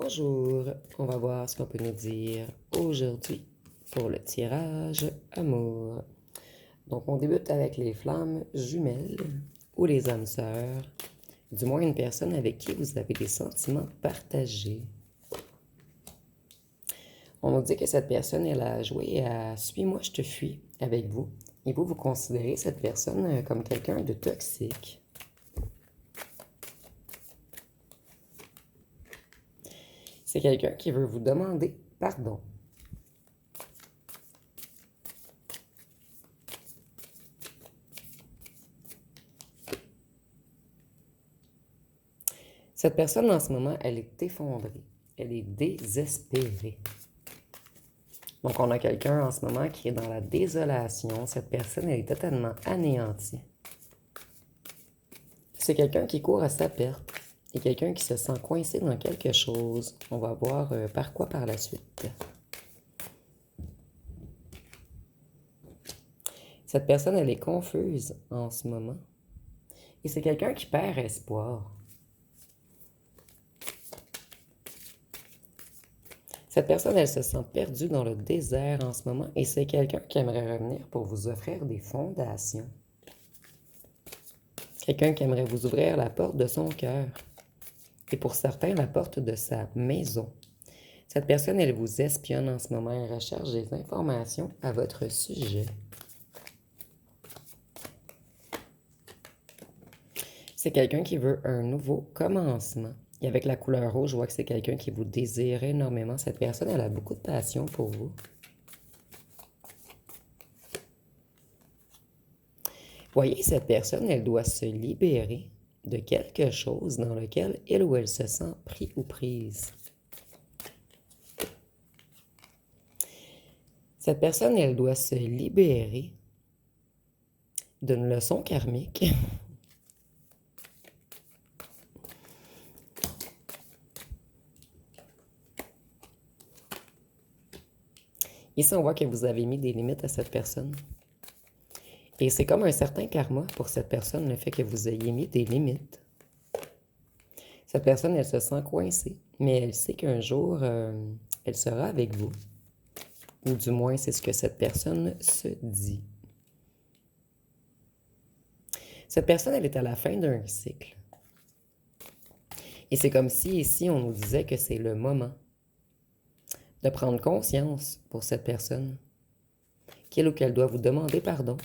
Bonjour, on va voir ce qu'on peut nous dire aujourd'hui pour le tirage amour. Donc, on débute avec les flammes jumelles ou les âmes sœurs, du moins une personne avec qui vous avez des sentiments partagés. On nous dit que cette personne, elle a joué à Suis-moi, je te fuis avec vous, et vous considérez cette personne comme quelqu'un de toxique. C'est quelqu'un qui veut vous demander pardon. Cette personne, en ce moment, elle est effondrée. Elle est désespérée. Donc, on a quelqu'un en ce moment qui est dans la désolation. Cette personne, elle est totalement anéantie. C'est quelqu'un qui court à sa perte et quelqu'un qui se sent coincé dans quelque chose. On va voir par quoi par la suite. Cette personne, elle est confuse en ce moment. Et c'est quelqu'un qui perd espoir. Cette personne, elle se sent perdue dans le désert en ce moment et c'est quelqu'un qui aimerait revenir pour vous offrir des fondations. Quelqu'un qui aimerait vous ouvrir la porte de son cœur et pour certains, la porte de sa maison. Cette personne, elle vous espionne en ce moment, elle recherche des informations à votre sujet. C'est quelqu'un qui veut un nouveau commencement. Et avec la couleur rouge, je vois que c'est quelqu'un qui vous désire énormément. Cette personne, elle a beaucoup de passion pour vous. Voyez, cette personne, elle doit se libérer de quelque chose dans lequel elle ou elle se sent pris ou prise. Cette personne, elle doit se libérer d'une leçon karmique. Ici, on voit que vous avez mis des limites à cette personne. Et c'est comme un certain karma pour cette personne, le fait que vous ayez mis des limites. Cette personne, elle se sent coincée, mais elle sait qu'un jour, elle sera avec vous. Ou du moins, c'est ce que cette personne se dit. Cette personne, elle est à la fin d'un cycle. Et c'est comme si ici, on nous disait que c'est le moment de prendre conscience pour cette personne qu'il ou qu'elle doit vous demander pardon.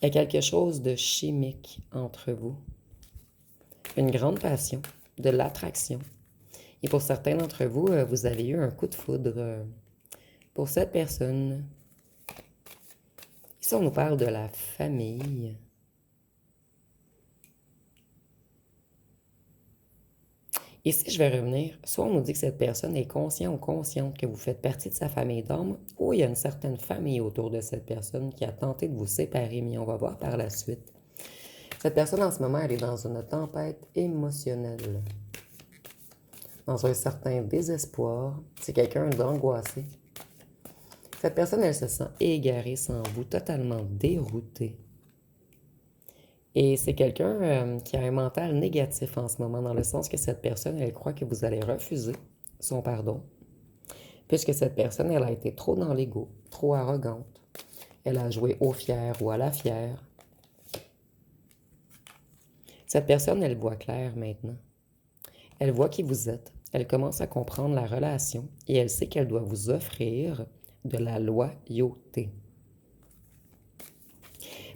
Il y a quelque chose de chimique entre vous. Une grande passion, de l'attraction. Et pour certains d'entre vous, vous avez eu un coup de foudre pour cette personne. Ici, on nous parle de la famille. Ici, je vais revenir. Soit on nous dit que cette personne est consciente ou consciente que vous faites partie de sa famille d'âme, ou il y a une certaine famille autour de cette personne qui a tenté de vous séparer, mais on va voir par la suite. Cette personne, en ce moment, elle est dans une tempête émotionnelle. Dans un certain désespoir. C'est quelqu'un d'angoissé. Cette personne, elle se sent égarée sans vous, totalement déroutée. Et c'est quelqu'un qui a un mental négatif en ce moment, dans le sens que cette personne, elle croit que vous allez refuser son pardon, puisque cette personne, elle a été trop dans l'ego, trop arrogante. Elle a joué au fier ou à la fière. Cette personne, elle voit clair maintenant. Elle voit qui vous êtes. Elle commence à comprendre la relation et elle sait qu'elle doit vous offrir de la loyauté.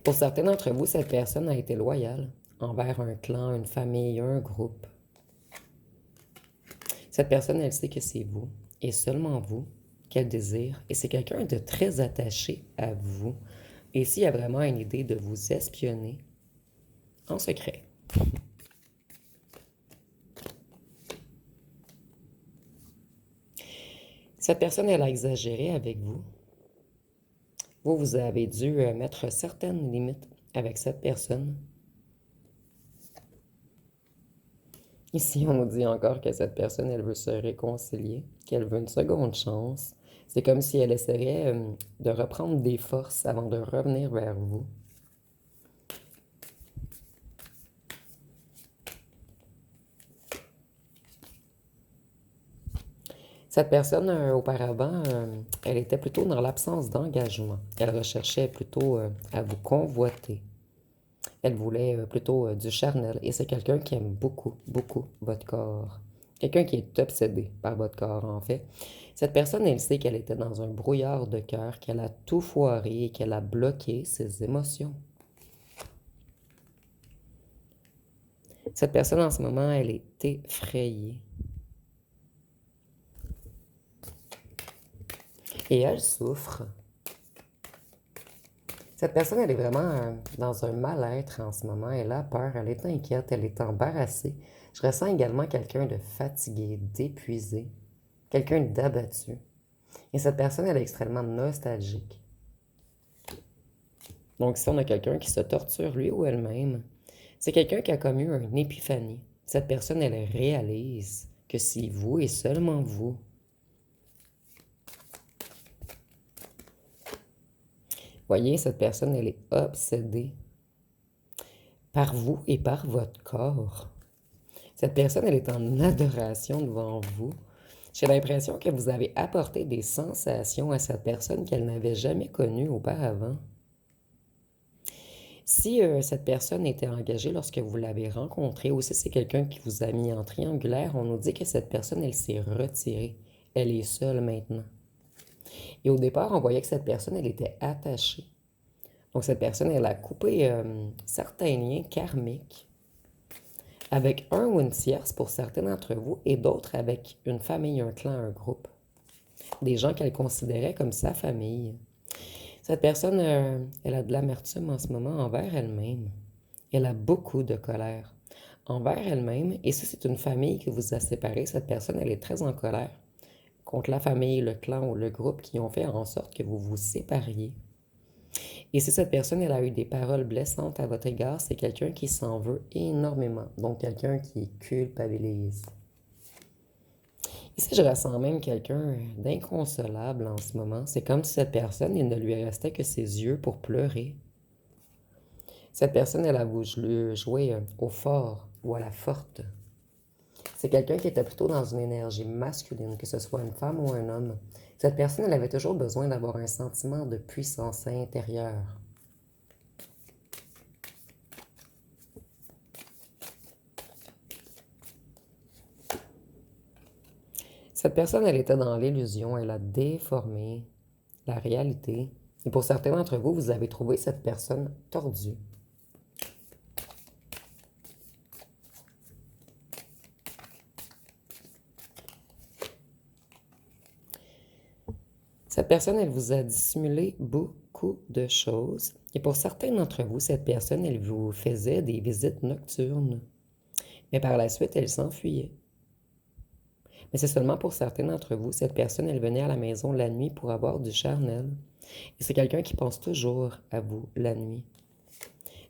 Pour certains d'entre vous, cette personne a été loyale envers un clan, une famille, un groupe. Cette personne, elle sait que c'est vous, et seulement vous, qu'elle désire, et c'est quelqu'un de très attaché à vous. Et ici, il y a vraiment une idée de vous espionner en secret. Cette personne, elle a exagéré avec vous. Vous avez dû mettre certaines limites avec cette personne. Ici, on nous dit encore que cette personne, elle veut se réconcilier, qu'elle veut une seconde chance. C'est comme si elle essaierait de reprendre des forces avant de revenir vers vous. Cette personne, auparavant, elle était plutôt dans l'absence d'engagement. Elle recherchait plutôt à vous convoiter. Elle voulait plutôt du charnel. Et c'est quelqu'un qui aime beaucoup, beaucoup votre corps. Quelqu'un qui est obsédé par votre corps, en fait. Cette personne, elle sait qu'elle était dans un brouillard de cœur, qu'elle a tout foiré et qu'elle a bloqué ses émotions. Cette personne, en ce moment, elle est effrayée. Et elle souffre. Cette personne, elle est vraiment dans un mal-être en ce moment. Elle a peur, elle est inquiète, elle est embarrassée. Je ressens également quelqu'un de fatigué, d'épuisé, quelqu'un d'abattu. Et cette personne, elle est extrêmement nostalgique. Donc, si on a quelqu'un qui se torture lui ou elle-même, c'est quelqu'un qui a comme eu une épiphanie. Cette personne, elle réalise que c'est vous et seulement vous. Voyez, cette personne, elle est obsédée par vous et par votre corps. Cette personne, elle est en adoration devant vous. J'ai l'impression que vous avez apporté des sensations à cette personne qu'elle n'avait jamais connue auparavant. Si cette personne était engagée lorsque vous l'avez rencontrée, ou si c'est quelqu'un qui vous a mis en triangulaire, on nous dit que cette personne, elle s'est retirée. Elle est seule maintenant. Et au départ, on voyait que cette personne, elle était attachée. Donc cette personne, elle a coupé certains liens karmiques avec un ou une tierce pour certains d'entre vous et d'autres avec une famille, un clan, un groupe. Des gens qu'elle considérait comme sa famille. Cette personne, elle a de l'amertume en ce moment envers elle-même. Elle a beaucoup de colère envers elle-même. Et si c'est une famille qui vous a séparé, cette personne, elle est très en colère contre la famille, le clan ou le groupe qui ont fait en sorte que vous vous sépariez. Et si cette personne, elle a eu des paroles blessantes à votre égard, c'est quelqu'un qui s'en veut énormément. Donc, quelqu'un qui culpabilise. Ici, je ressens même quelqu'un d'inconsolable en ce moment. C'est comme si cette personne, il ne lui restait que ses yeux pour pleurer. Cette personne, elle a voulu jouer au fort ou à la forte. C'est quelqu'un qui était plutôt dans une énergie masculine, que ce soit une femme ou un homme. Cette personne, elle avait toujours besoin d'avoir un sentiment de puissance intérieure. Cette personne, elle était dans l'illusion, elle a déformé la réalité. Et pour certains d'entre vous, vous avez trouvé cette personne tordue. Cette personne, elle vous a dissimulé beaucoup de choses. Et pour certains d'entre vous, cette personne, elle vous faisait des visites nocturnes. Mais par la suite, elle s'enfuyait. Mais c'est seulement pour certains d'entre vous, cette personne, elle venait à la maison la nuit pour avoir du charnel. Et c'est quelqu'un qui pense toujours à vous la nuit.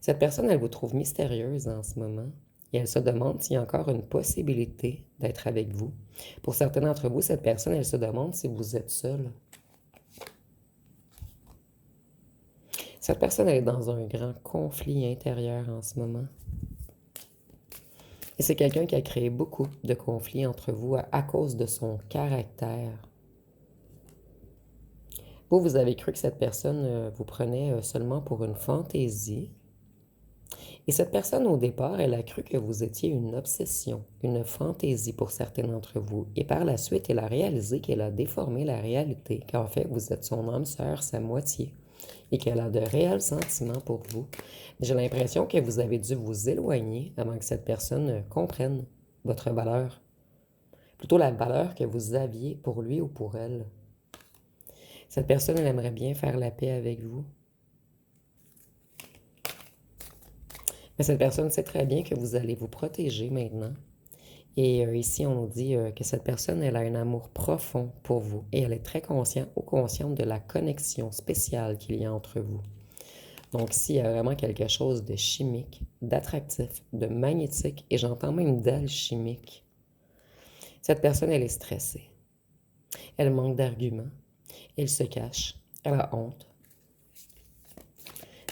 Cette personne, elle vous trouve mystérieuse en ce moment. Et elle se demande s'il y a encore une possibilité d'être avec vous. Pour certains d'entre vous, cette personne, elle se demande si vous êtes seul. Cette personne, elle est dans un grand conflit intérieur en ce moment. Et c'est quelqu'un qui a créé beaucoup de conflits entre vous à cause de son caractère. Vous, vous avez cru que cette personne vous prenait seulement pour une fantaisie. Et cette personne, au départ, elle a cru que vous étiez une obsession, une fantaisie pour certains d'entre vous. Et par la suite, elle a réalisé qu'elle a déformé la réalité, qu'en fait, vous êtes son âme sœur, sa moitié, et qu'elle a de réels sentiments pour vous. J'ai l'impression que vous avez dû vous éloigner avant que cette personne comprenne votre valeur. Plutôt la valeur que vous aviez pour lui ou pour elle. Cette personne, elle aimerait bien faire la paix avec vous. Mais cette personne sait très bien que vous allez vous protéger maintenant. Et ici, on nous dit que cette personne, elle a un amour profond pour vous. Et elle est très consciente ou consciente de la connexion spéciale qu'il y a entre vous. Donc, s'il y a vraiment quelque chose de chimique, d'attractif, de magnétique, et j'entends même d'alchimique, cette personne, elle est stressée. Elle manque d'arguments. Elle se cache. Elle a honte.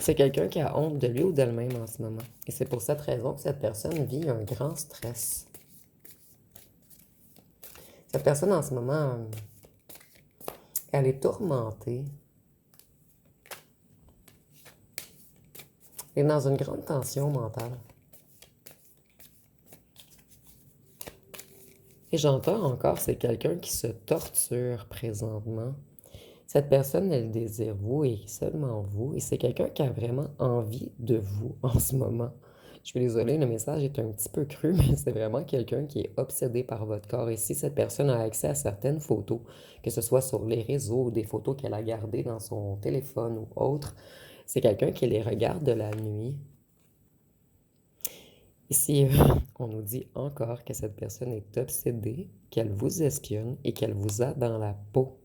C'est quelqu'un qui a honte de lui ou d'elle-même en ce moment. Et c'est pour cette raison que cette personne vit un grand stress. Cette personne en ce moment, elle est tourmentée. Elle est dans une grande tension mentale. Et j'entends encore, c'est quelqu'un qui se torture présentement. Cette personne, elle désire vous et seulement vous. Et c'est quelqu'un qui a vraiment envie de vous en ce moment. Je suis désolée, le message est un petit peu cru, mais c'est vraiment quelqu'un qui est obsédé par votre corps. Et si cette personne a accès à certaines photos, que ce soit sur les réseaux ou des photos qu'elle a gardées dans son téléphone ou autre, c'est quelqu'un qui les regarde de la nuit. Ici, on nous dit encore que cette personne est obsédée, qu'elle vous espionne et qu'elle vous a dans la peau.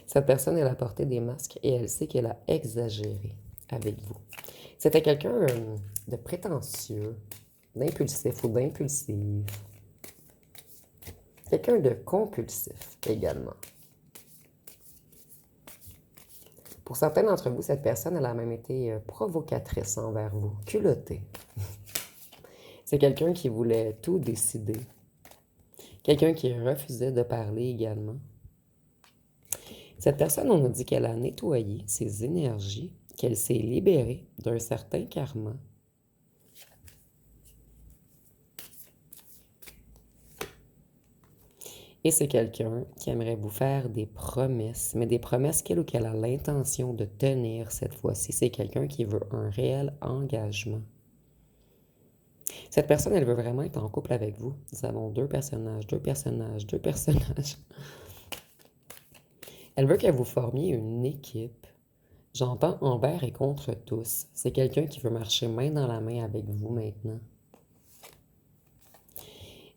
Cette personne, elle a porté des masques et elle sait qu'elle a exagéré avec vous. C'était quelqu'un de prétentieux, d'impulsif ou d'impulsive. Quelqu'un de compulsif également. Pour certains d'entre vous, cette personne, elle a même été provocatrice envers vous, culottée. C'est quelqu'un qui voulait tout décider. Quelqu'un qui refusait de parler également. Cette personne, on nous dit qu'elle a nettoyé ses énergies, qu'elle s'est libérée d'un certain karma. Et c'est quelqu'un qui aimerait vous faire des promesses, mais des promesses qu'elle ou qu'elle a l'intention de tenir cette fois-ci. C'est quelqu'un qui veut un réel engagement. Cette personne, elle veut vraiment être en couple avec vous. Nous avons deux personnages, deux personnages, deux personnages. Elle veut que vous formiez une équipe. J'entends envers et contre tous. C'est quelqu'un qui veut marcher main dans la main avec vous maintenant.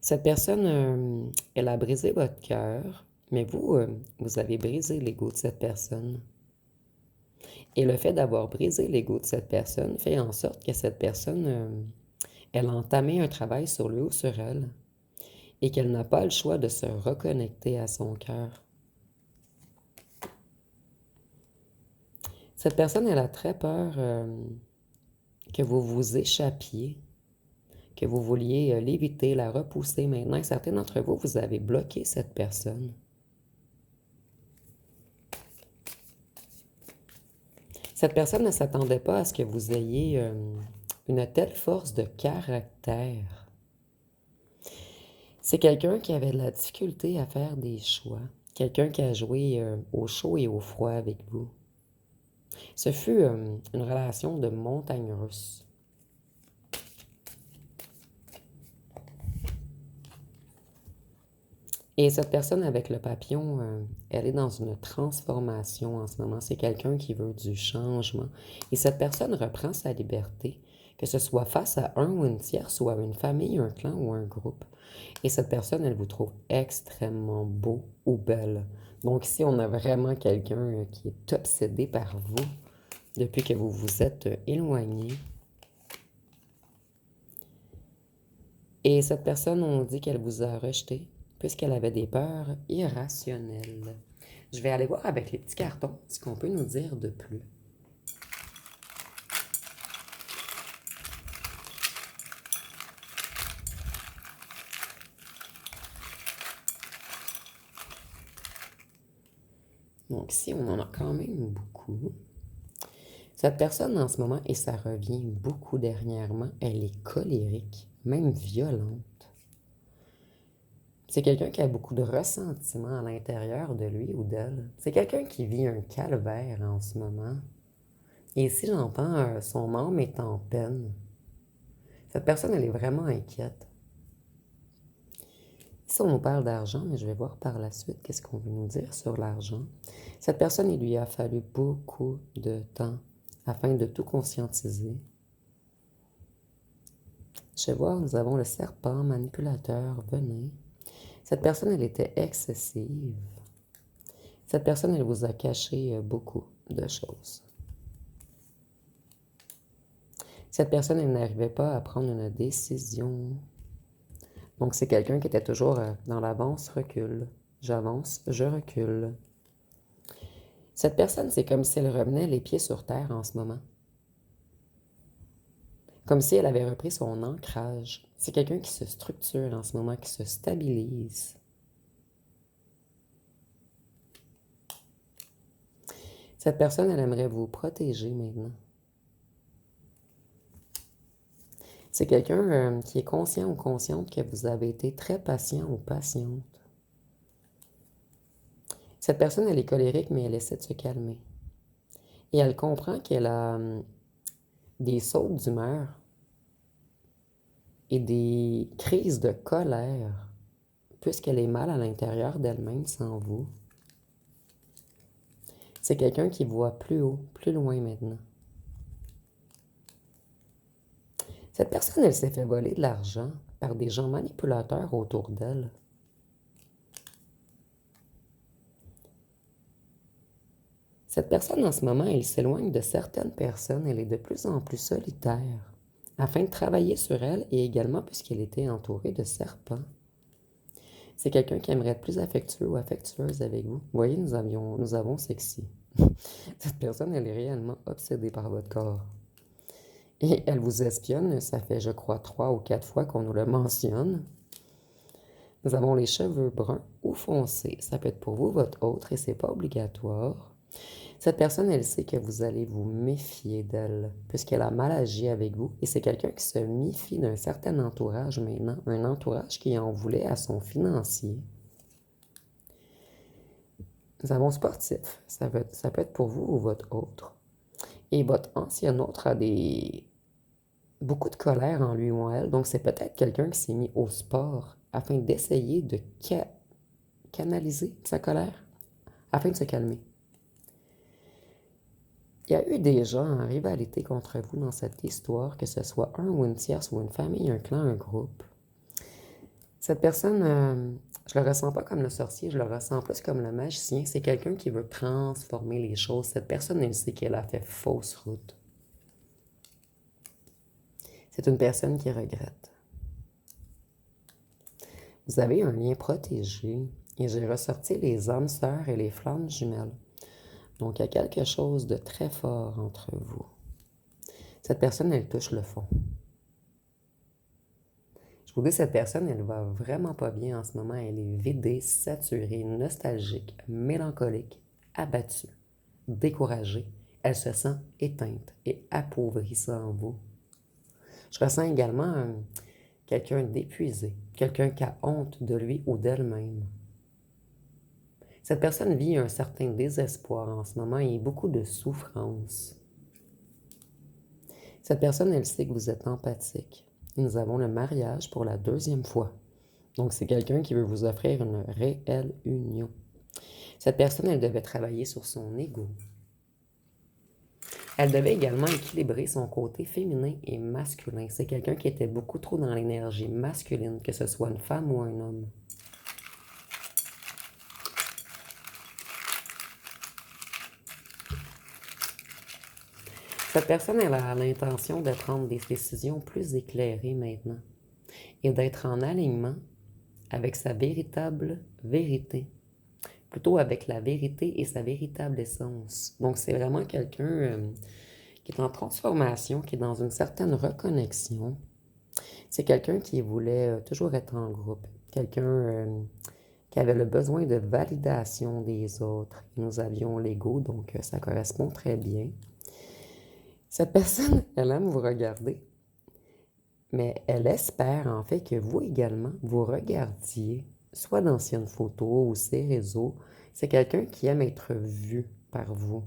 Cette personne, elle a brisé votre cœur, mais vous, vous avez brisé l'ego de cette personne. Et le fait d'avoir brisé l'ego de cette personne fait en sorte que cette personne, elle a entamé un travail sur lui ou sur elle et qu'elle n'a pas le choix de se reconnecter à son cœur. Cette personne, elle a très peur que vous vous échappiez, que vous vouliez l'éviter, la repousser. Maintenant, certains d'entre vous, vous avez bloqué cette personne. Cette personne ne s'attendait pas à ce que vous ayez une telle force de caractère. C'est quelqu'un qui avait de la difficulté à faire des choix. Quelqu'un qui a joué au chaud et au froid avec vous. Ce fut une relation de montagne russe. Et cette personne avec le papillon, elle est dans une transformation en ce moment. C'est quelqu'un qui veut du changement. Et cette personne reprend sa liberté, que ce soit face à un ou une tierce, ou à une famille, un clan ou un groupe. Et cette personne, elle vous trouve extrêmement beau ou belle. Donc ici, on a vraiment quelqu'un qui est obsédé par vous depuis que vous vous êtes éloigné. Et cette personne, on dit qu'elle vous a rejeté puisqu'elle avait des peurs irrationnelles. Je vais aller voir avec les petits cartons ce qu'on peut nous dire de plus. Donc ici, on en a quand même beaucoup. Cette personne en ce moment, et ça revient beaucoup dernièrement, elle est colérique, même violente. C'est quelqu'un qui a beaucoup de ressentiment à l'intérieur de lui ou d'elle. C'est quelqu'un qui vit un calvaire en ce moment. Et si j'entends son âme est en peine, cette personne, elle est vraiment inquiète. Ici, on nous parle d'argent, mais je vais voir par la suite qu'est-ce qu'on veut nous dire sur l'argent. Cette personne, il lui a fallu beaucoup de temps afin de tout conscientiser. Je vais voir, nous avons le serpent, manipulateur, venin. Cette personne, elle était excessive. Cette personne, elle vous a caché beaucoup de choses. Cette personne, elle n'arrivait pas à prendre une décision. Donc, c'est quelqu'un qui était toujours dans l'avance-recul. J'avance, je recule. Cette personne, c'est comme si elle revenait les pieds sur terre en ce moment. Comme si elle avait repris son ancrage. C'est quelqu'un qui se structure en ce moment, qui se stabilise. Cette personne, elle aimerait vous protéger maintenant. C'est quelqu'un qui est conscient ou consciente que vous avez été très patient ou patiente. Cette personne, elle est colérique, mais elle essaie de se calmer. Et elle comprend qu'elle a des sautes d'humeur et des crises de colère, puisqu'elle est mal à l'intérieur d'elle-même sans vous. C'est quelqu'un qui voit plus haut, plus loin maintenant. Cette personne, elle s'est fait voler de l'argent par des gens manipulateurs autour d'elle. Cette personne, en ce moment, elle s'éloigne de certaines personnes, elle est de plus en plus solitaire, afin de travailler sur elle et également puisqu'elle était entourée de serpents. C'est quelqu'un qui aimerait être plus affectueux ou affectueuse avec vous. Vous voyez, nous avons sexy. Cette personne, elle est réellement obsédée par votre corps. Et elle vous espionne, ça fait, je crois, 3 ou 4 fois qu'on nous le mentionne. Nous avons les cheveux bruns ou foncés. Ça peut être pour vous, votre autre, et c'est pas obligatoire. Cette personne, elle sait que vous allez vous méfier d'elle, puisqu'elle a mal agi avec vous, et c'est quelqu'un qui se méfie d'un certain entourage maintenant, un entourage qui en voulait à son financier. Nous avons sportif, ça peut être pour vous ou votre autre. Et votre ancien autre a beaucoup de colère en lui ou en elle, donc c'est peut-être quelqu'un qui s'est mis au sport afin d'essayer de canaliser sa colère, afin de se calmer. Il y a eu des gens en rivalité contre vous dans cette histoire, que ce soit un ou une tierce ou une famille, un clan, un groupe. Cette personne, je le ressens pas comme le sorcier, je le ressens plus comme le magicien. C'est quelqu'un qui veut transformer les choses. Cette personne, elle sait qu'elle a fait fausse route. C'est une personne qui regrette. Vous avez un lien protégé et j'ai ressorti les âmes sœurs et les flammes jumelles. Donc, il y a quelque chose de très fort entre vous. Cette personne, elle touche le fond. Je vous dis, cette personne, elle va vraiment pas bien en ce moment. Elle est vidée, saturée, nostalgique, mélancolique, abattue, découragée. Elle se sent éteinte et appauvrie sans vous. Je ressens également quelqu'un d'épuisé, quelqu'un qui a honte de lui ou d'elle-même. Cette personne vit un certain désespoir en ce moment et beaucoup de souffrance. Cette personne, elle sait que vous êtes empathique. Et nous avons le mariage pour la 2e fois. Donc, c'est quelqu'un qui veut vous offrir une réelle union. Cette personne, elle devait travailler sur son ego. Elle devait également équilibrer son côté féminin et masculin. C'est quelqu'un qui était beaucoup trop dans l'énergie masculine, que ce soit une femme ou un homme. Cette personne, elle a l'intention de prendre des décisions plus éclairées maintenant et d'être en alignement avec sa véritable vérité, plutôt avec la vérité et sa véritable essence. Donc, c'est vraiment quelqu'un qui est en transformation, qui est dans une certaine reconnexion. C'est quelqu'un qui voulait toujours être en groupe, quelqu'un qui avait le besoin de validation des autres. Nous avions l'ego, donc ça correspond très bien. Cette personne, elle aime vous regarder, mais elle espère en fait que vous également, vous regardiez, soit d'anciennes photos ou ses réseaux. C'est quelqu'un qui aime être vu par vous.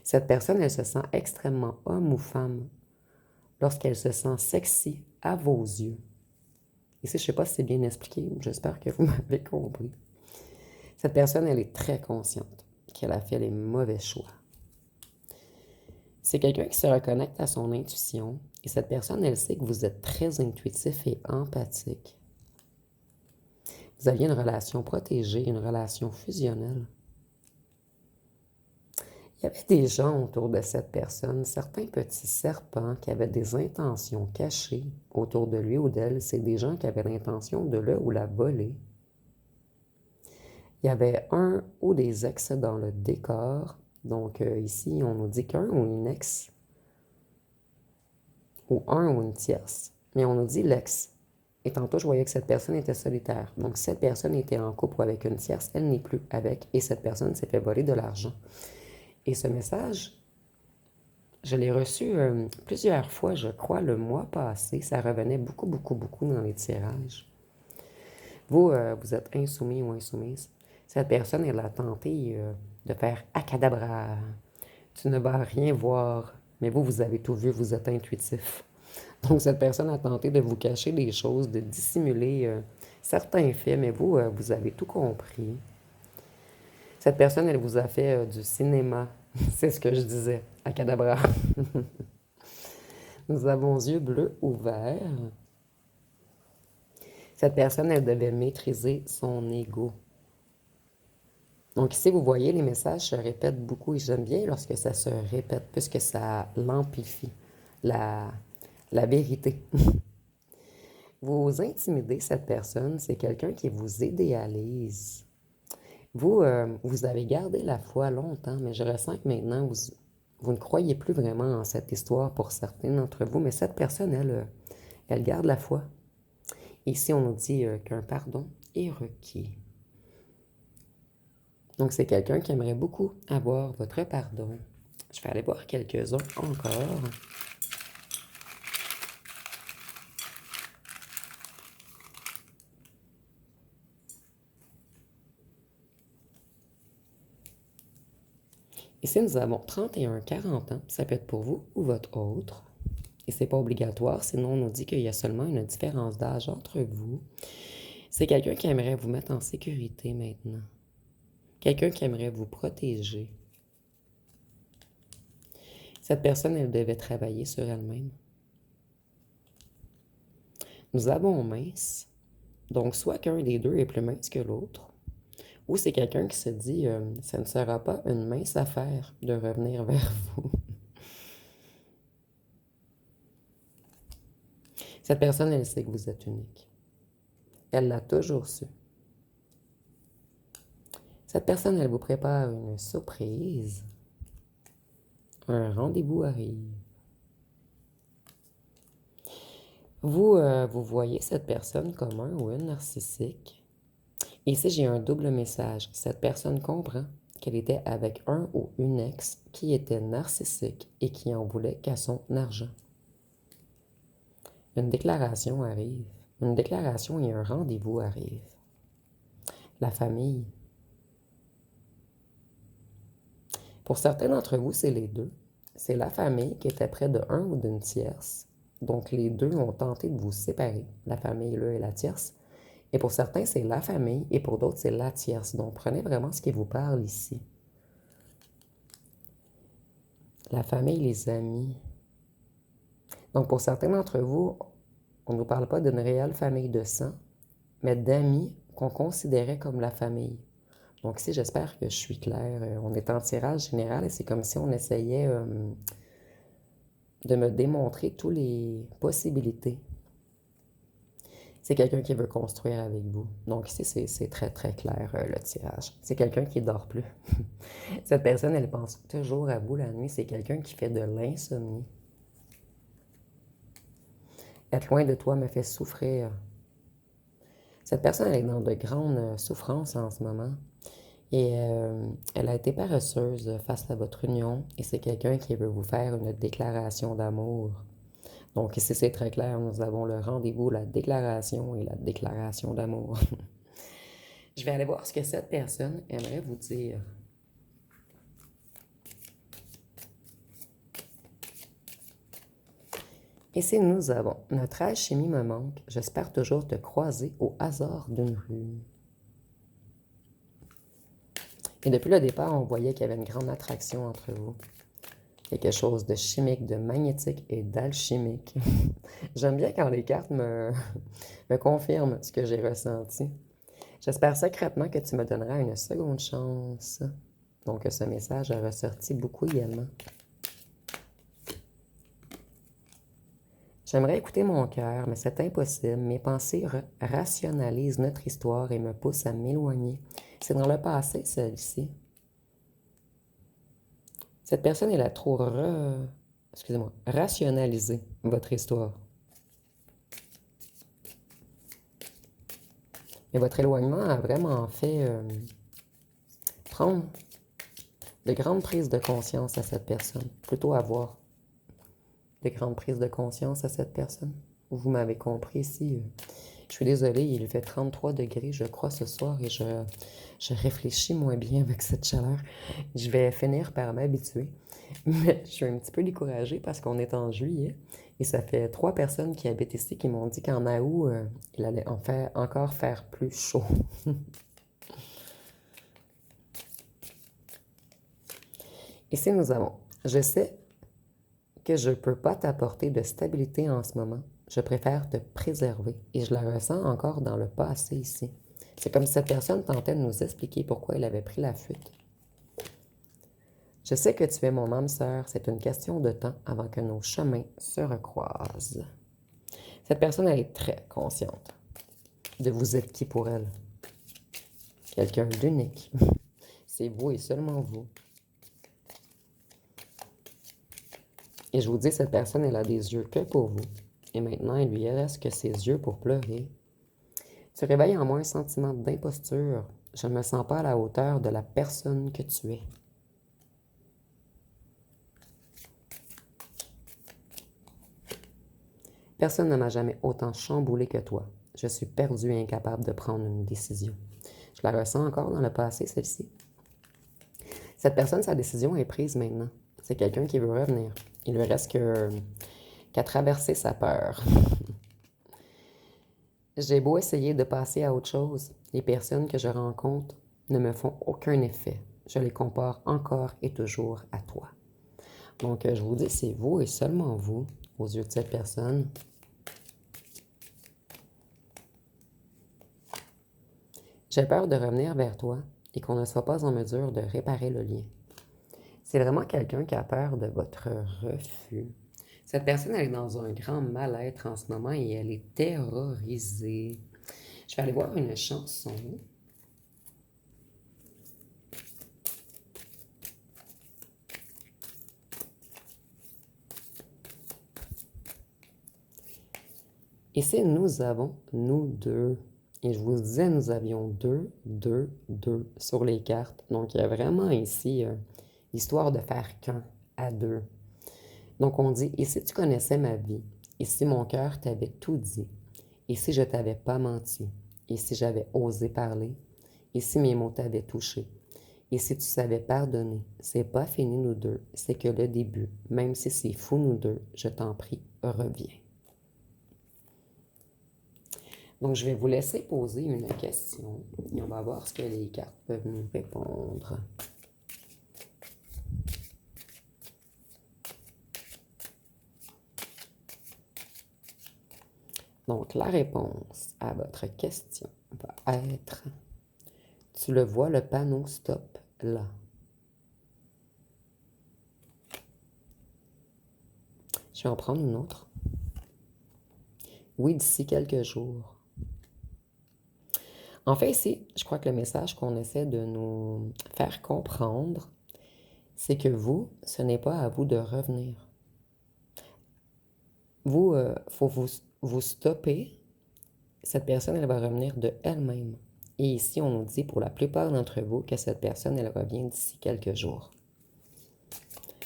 Cette personne, elle se sent extrêmement homme ou femme lorsqu'elle se sent sexy à vos yeux. Ici, je ne sais pas si c'est bien expliqué, j'espère que vous m'avez compris. Cette personne, elle est très consciente qu'elle a fait les mauvais choix. C'est quelqu'un qui se reconnecte à son intuition et cette personne, elle sait que vous êtes très intuitif et empathique. Vous aviez une relation protégée, une relation fusionnelle. Il y avait des gens autour de cette personne, certains petits serpents qui avaient des intentions cachées autour de lui ou d'elle. C'est des gens qui avaient l'intention de le ou la voler. Il y avait un ou des ex dans le décor. Donc ici, on nous dit qu'un ou une ex, ou un ou une tierce, mais on nous dit l'ex. Et tantôt, je voyais que cette personne était solitaire. Donc, cette personne était en couple avec une tierce, elle n'est plus avec, et cette personne s'est fait voler de l'argent. Et ce message, je l'ai reçu plusieurs fois, je crois, le mois passé. Ça revenait beaucoup, beaucoup, beaucoup dans les tirages. Vous, vous êtes insoumis ou insoumise. Cette personne, elle a tenté de faire acadabra. Tu ne vas rien voir. Mais vous, vous avez tout vu, vous êtes intuitif. Donc, cette personne a tenté de vous cacher des choses, de dissimuler certains faits, mais vous, vous avez tout compris. Cette personne, elle vous a fait du cinéma. C'est ce que je disais, acadabra. Nous avons yeux bleus ouverts. Cette personne, elle devait maîtriser son ego. Donc ici, vous voyez, les messages se répètent beaucoup et j'aime bien lorsque ça se répète, puisque ça l'amplifie, la, la vérité. Vous intimidez cette personne, c'est quelqu'un qui vous idéalise. Vous, vous avez gardé la foi longtemps, mais je ressens que maintenant, vous ne croyez plus vraiment en cette histoire pour certains d'entre vous, mais cette personne, elle garde la foi. Ici, on nous dit qu'un pardon est requis. Donc, c'est quelqu'un qui aimerait beaucoup avoir votre pardon. Je vais aller voir quelques-uns encore. Ici, nous avons 31-40 ans. Ça peut être pour vous ou votre autre. Et c'est pas obligatoire, sinon on nous dit qu'il y a seulement une différence d'âge entre vous. C'est quelqu'un qui aimerait vous mettre en sécurité maintenant. Quelqu'un qui aimerait vous protéger. Cette personne, elle devait travailler sur elle-même. Nous avons mince. Donc, soit qu'un des deux est plus mince que l'autre, ou c'est quelqu'un qui se dit ça ne sera pas une mince affaire de revenir vers vous. Cette personne, elle sait que vous êtes unique. Elle l'a toujours su. Cette personne, elle vous prépare une surprise. Un rendez-vous arrive. Vous, vous voyez cette personne comme un ou une narcissique. Ici, j'ai un double message. Cette personne comprend qu'elle était avec un ou une ex qui était narcissique et qui en voulait qu'à son argent. Une déclaration arrive. Une déclaration et un rendez-vous arrivent. La famille. Pour certains d'entre vous, c'est les deux. C'est la famille qui était près de un ou d'une tierce. Donc, les deux ont tenté de vous séparer. La famille, là, et la tierce. Et pour certains, c'est la famille, et pour d'autres, c'est la tierce. Donc, prenez vraiment ce qui vous parle ici. La famille, les amis. Donc, pour certains d'entre vous, on ne nous parle pas d'une réelle famille de sang, mais d'amis qu'on considérait comme la famille. Donc ici, j'espère que je suis claire. On est en tirage général et c'est comme si on essayait de me démontrer toutes les possibilités. C'est quelqu'un qui veut construire avec vous. Donc ici, c'est très, très clair, le tirage. C'est quelqu'un qui ne dort plus. Cette personne, elle pense toujours à vous la nuit. C'est quelqu'un qui fait de l'insomnie. Être loin de toi me fait souffrir. Cette personne, elle est dans de grandes souffrances en ce moment. Et elle a été paresseuse face à votre union. Et c'est quelqu'un qui veut vous faire une déclaration d'amour. Donc ici, c'est très clair. Nous avons le rendez-vous, la déclaration et la déclaration d'amour. Je vais aller voir ce que cette personne aimerait vous dire. Ici, nous avons notre alchimie me manque. J'espère toujours te croiser au hasard d'une rue. Et depuis le départ, on voyait qu'il y avait une grande attraction entre vous. Quelque chose de chimique, de magnétique et d'alchimique. J'aime bien quand les cartes me confirment ce que j'ai ressenti. J'espère secrètement que tu me donneras une seconde chance. Donc, ce message a ressorti beaucoup également. J'aimerais écouter mon cœur, mais c'est impossible. Mes pensées rationalisent notre histoire et me poussent à m'éloigner. C'est dans le passé, celle-ci. Cette personne, elle a trop excusez-moi, rationalisé votre histoire. Mais votre éloignement a vraiment fait prendre de grandes prises de conscience à cette personne. Plutôt avoir de grandes prises de conscience à cette personne. Vous m'avez compris ici. Je suis désolée, il fait 33 degrés, je crois, ce soir, et je réfléchis moins bien avec cette chaleur. Je vais finir par m'habituer. Mais je suis un petit peu découragée parce qu'on est en juillet. Et ça fait 3 personnes qui habitent ici qui m'ont dit qu'en août, il allait encore faire plus chaud. Ici, nous avons, je sais que je ne peux pas t'apporter de stabilité en ce moment. Je préfère te préserver. Et je la ressens encore dans le passé ici. C'est comme si cette personne tentait de nous expliquer pourquoi elle avait pris la fuite. Je sais que tu es mon âme sœur. C'est une question de temps avant que nos chemins se recroisent. Cette personne, elle est très consciente de vous être qui pour elle. Quelqu'un d'unique. C'est vous et seulement vous. Et je vous dis, cette personne, elle a des yeux que pour vous. Et maintenant, il lui reste que ses yeux pour pleurer. Tu réveilles en moi un sentiment d'imposture. Je ne me sens pas à la hauteur de la personne que tu es. Personne ne m'a jamais autant chamboulé que toi. Je suis perdue et incapable de prendre une décision. Je la ressens encore dans le passé, celle-ci. Cette personne, sa décision est prise maintenant. C'est quelqu'un qui veut revenir. Il lui reste qu'à traverser sa peur. J'ai beau essayer de passer à autre chose, les personnes que je rencontre ne me font aucun effet. Je les compare encore et toujours à toi. Donc, je vous dis, c'est vous et seulement vous, aux yeux de cette personne. J'ai peur de revenir vers toi et qu'on ne soit pas en mesure de réparer le lien. C'est vraiment quelqu'un qui a peur de votre refus. Cette personne, elle est dans un grand mal-être en ce moment et elle est terrorisée. Je vais aller voir une chanson. Ici, nous avons nous deux. Et je vous disais, nous avions 2, 2, 2 sur les cartes. Donc, il y a vraiment ici l'histoire de faire qu'un à deux. Donc, on dit, et si tu connaissais ma vie, et si mon cœur t'avait tout dit, et si je t'avais pas menti, et si j'avais osé parler, et si mes mots t'avaient touché, et si tu savais pardonner, c'est pas fini nous deux, c'est que le début, même si c'est fou nous deux, je t'en prie, reviens. Donc, je vais vous laisser poser une question et on va voir ce que les cartes peuvent nous répondre. Donc, la réponse à votre question va être, tu le vois, le panneau stop là. Je vais en prendre une autre. Oui, d'ici quelques jours. En fait, ici, je crois que le message qu'on essaie de nous faire comprendre, c'est que vous, ce n'est pas à vous de revenir. Vous, faut vous stopper. Cette personne, elle va revenir de elle-même. Et ici, on nous dit pour la plupart d'entre vous que cette personne, elle revient d'ici quelques jours.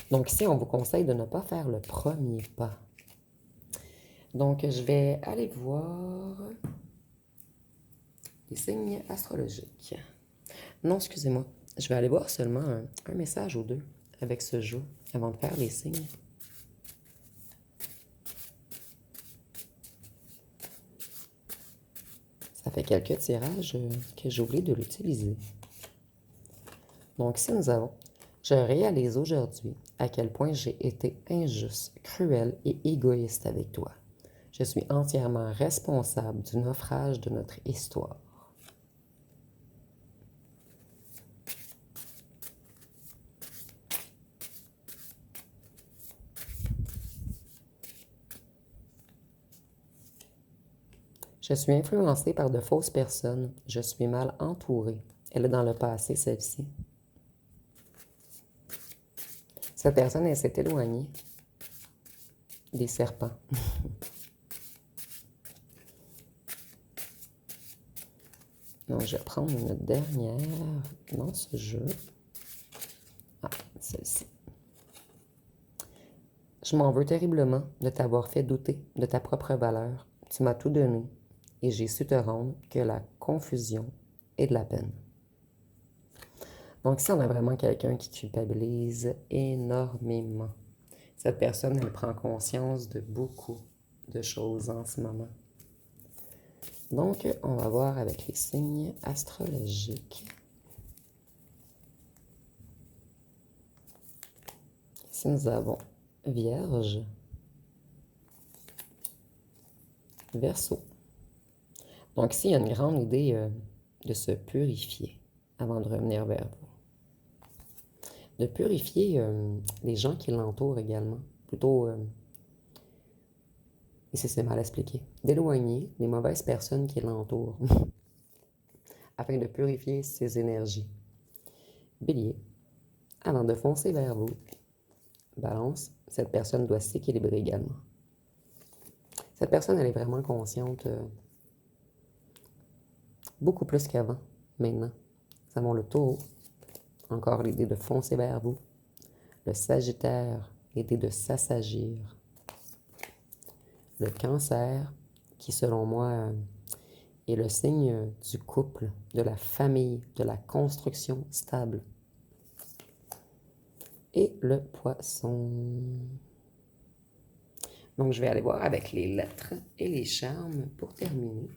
Donc ici, on vous conseille de ne pas faire le premier pas. Donc, je vais aller voir les signes astrologiques. Non, excusez-moi. Je vais aller voir seulement un message ou deux avec ce jeu avant de faire les signes. Ça fait quelques tirages que j'ai oublié de l'utiliser. Donc ici, nous avons « Je réalise aujourd'hui à quel point j'ai été injuste, cruel et égoïste avec toi. Je suis entièrement responsable du naufrage de notre histoire. » Je suis influencée par de fausses personnes. Je suis mal entourée. Elle est dans le passé, celle-ci. Cette personne, elle s'est éloignée des serpents. Donc, je vais prendre une dernière dans ce jeu. Ah, celle-ci. Je m'en veux terriblement de t'avoir fait douter de ta propre valeur. Tu m'as tout donné et j'ai su te rendre que la confusion et de la peine. Donc ici, on a vraiment quelqu'un qui culpabilise énormément. Cette personne, elle prend conscience de beaucoup de choses en ce moment. Donc, on va voir avec les signes astrologiques. Ici, nous avons Vierge, Verseau. Donc ici, il y a une grande idée de se purifier avant de revenir vers vous. De purifier les gens qui l'entourent également. Plutôt, ici c'est mal expliqué, d'éloigner les mauvaises personnes qui l'entourent afin de purifier ses énergies. Bélier, avant de foncer vers vous, Balance, cette personne doit s'équilibrer également. Cette personne, elle est vraiment consciente beaucoup plus qu'avant, maintenant. Nous avons le Taureau, encore l'idée de foncer vers vous. Le Sagittaire, l'idée de s'assagir. Le Cancer, qui selon moi est le signe du couple, de la famille, de la construction stable. Et le Poisson. Donc, je vais aller voir avec les lettres et les charmes pour terminer.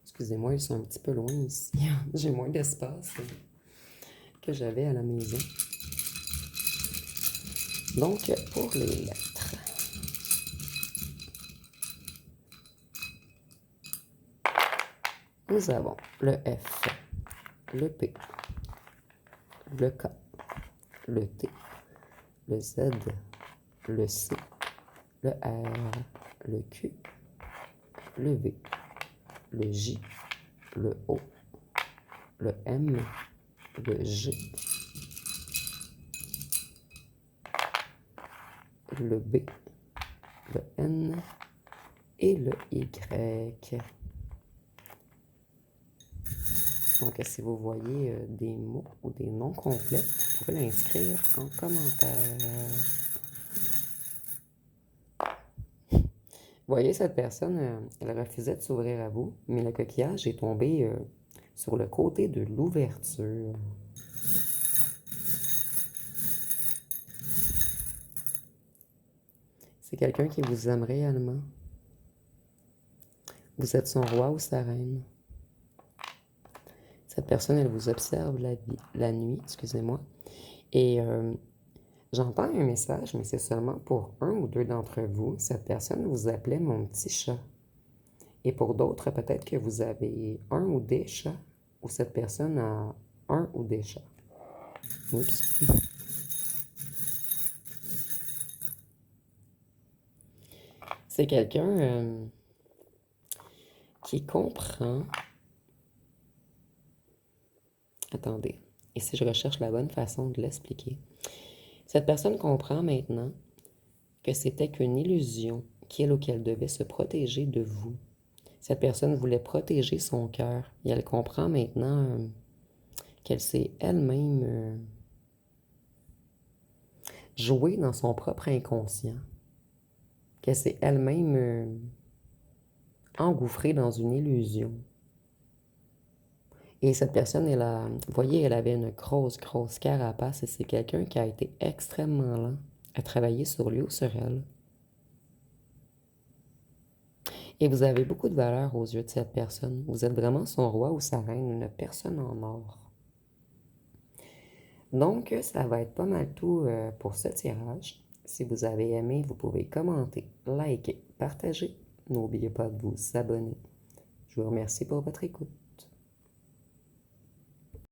Excusez-moi, ils sont un petit peu loin ici. J'ai moins d'espace que j'avais à la maison. Donc, pour les lettres. Nous avons le F, le P, le K, le T, le Z, le C, le R, le Q, le V, le J, le O, le M, le G, le B, le N et le Y. Donc, si vous voyez des mots ou des noms complets, vous pouvez l'inscrire en commentaire. Vous voyez, cette personne, elle refusait de s'ouvrir à vous, mais le coquillage est tombé sur le côté de l'ouverture. C'est quelqu'un qui vous aime réellement. Vous êtes son roi ou sa reine. Cette personne, elle vous observe la nuit, excusez-moi. Et j'entends un message, mais c'est seulement pour un ou deux d'entre vous. Cette personne vous appelait mon petit chat. Et pour d'autres, peut-être que vous avez un ou des chats, ou cette personne a un ou des chats. Oups. C'est quelqu'un qui comprend. Attendez. Et si je recherche la bonne façon de l'expliquer? Cette personne comprend maintenant que c'était qu'une illusion qu'il ou qu'elle devait se protéger de vous. Cette personne voulait protéger son cœur et elle comprend maintenant qu'elle s'est elle-même jouée dans son propre inconscient, qu'elle s'est elle-même engouffrée dans une illusion. Et cette personne, vous voyez, elle avait une grosse carapace et c'est quelqu'un qui a été extrêmement lent à travailler sur lui ou sur elle. Et vous avez beaucoup de valeur aux yeux de cette personne. Vous êtes vraiment son roi ou sa reine, une personne en or. Donc, ça va être pas mal tout pour ce tirage. Si vous avez aimé, vous pouvez commenter, liker, partager. N'oubliez pas de vous abonner. Je vous remercie pour votre écoute.